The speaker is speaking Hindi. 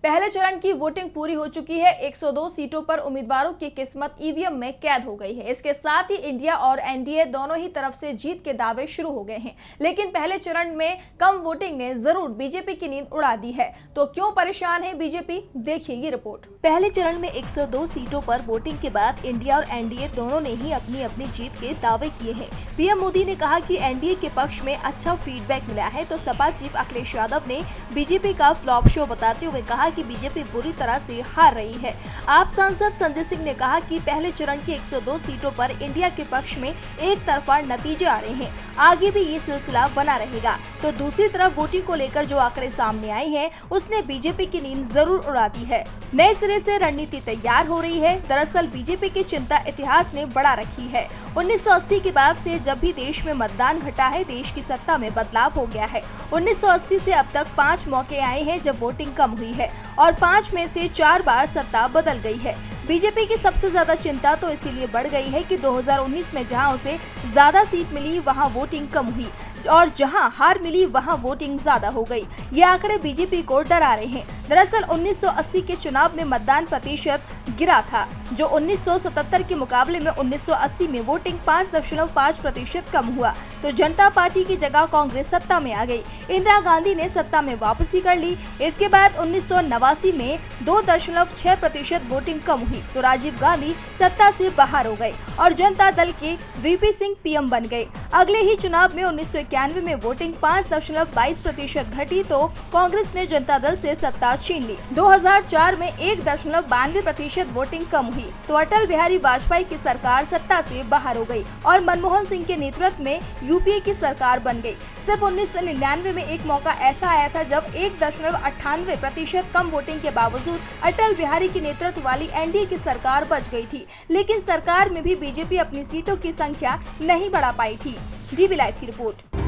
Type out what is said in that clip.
पहले चरण की वोटिंग पूरी हो चुकी है। 102 सीटों पर उम्मीदवारों की किस्मत ईवीएम में कैद हो गई है। इसके साथ ही इंडिया और एनडीए दोनों ही तरफ से जीत के दावे शुरू हो गए हैं। लेकिन पहले चरण में कम वोटिंग ने जरूर बीजेपी की नींद उड़ा दी है। तो क्यों परेशान है बीजेपी, देखिए ये रिपोर्ट। पहले चरण में 102 सीटों पर वोटिंग के बाद इंडिया और एनडीए दोनों ने ही अपनी अपनी जीत के दावे किए हैं। पीएम मोदी ने कहा कि एनडीए के पक्ष में अच्छा फीडबैक मिला है, तो सपा चीफ अखिलेश यादव ने बीजेपी का फ्लॉप शो बताते हुए कहा कि बीजेपी बुरी तरह से हार रही है। आप सांसद संजय सिंह ने कहा कि पहले चरण की 102 सीटों पर इंडिया के पक्ष में एक तरफा नतीजे आ रहे हैं, आगे भी ये सिलसिला बना रहेगा। तो दूसरी तरफ वोटिंग को लेकर जो आंकड़े सामने आए हैं, उसने बीजेपी की नींद जरूर उड़ा दी है। नए सिरे से रणनीति तैयार हो रही है। दरअसल बीजेपी की चिंता इतिहास ने बढ़ा रखी है। 1980 के बाद से जब भी देश में मतदान घटा है, देश की सत्ता में बदलाव हो गया है। 1980 से अब तक 5 मौके आए हैं जब वोटिंग कम हुई है और 5 में से 4 बार सत्ता बदल गई है। बीजेपी की सबसे ज्यादा चिंता तो इसीलिए बढ़ गई है कि 2019 में जहां उसे ज्यादा सीट मिली वहां वोटिंग कम हुई और जहां हार मिली वहां वोटिंग ज्यादा हो गई। ये आंकड़े बीजेपी को डरा रहे हैं। दरअसल 1980 के चुनाव में मतदान प्रतिशत गिरा था, जो 1977 के मुकाबले में 1980 में वोटिंग 5.5% कम हुआ। तो जनता पार्टी की जगह कांग्रेस सत्ता में आ गई। इंदिरा गांधी ने सत्ता में वापसी कर ली। इसके बाद 1989 में 2.6% वोटिंग कम हुई, तो राजीव गांधी सत्ता से बाहर हो गए और जनता दल के वीपी सिंह पीएम बन गए। अगले ही चुनाव में 1991 में वोटिंग 5.22% घटी, तो कांग्रेस ने जनता दल से सत्ता छीन ली। 2004 में 1.92% वोटिंग कम हुई, तो अटल बिहारी वाजपेयी की सरकार सत्ता से बाहर हो गई और मनमोहन सिंह के नेतृत्व में यूपीए की सरकार बन गई। सिर्फ 1999 में एक मौका ऐसा आया था जब 1.98% कम वोटिंग के बावजूद अटल बिहारी के नेतृत्व वाली एनडीए की सरकार बच गई थी। लेकिन सरकार में भी बीजेपी अपनी सीटों की संख्या नहीं बढ़ा पाई थी। डीबी लाइव की रिपोर्ट।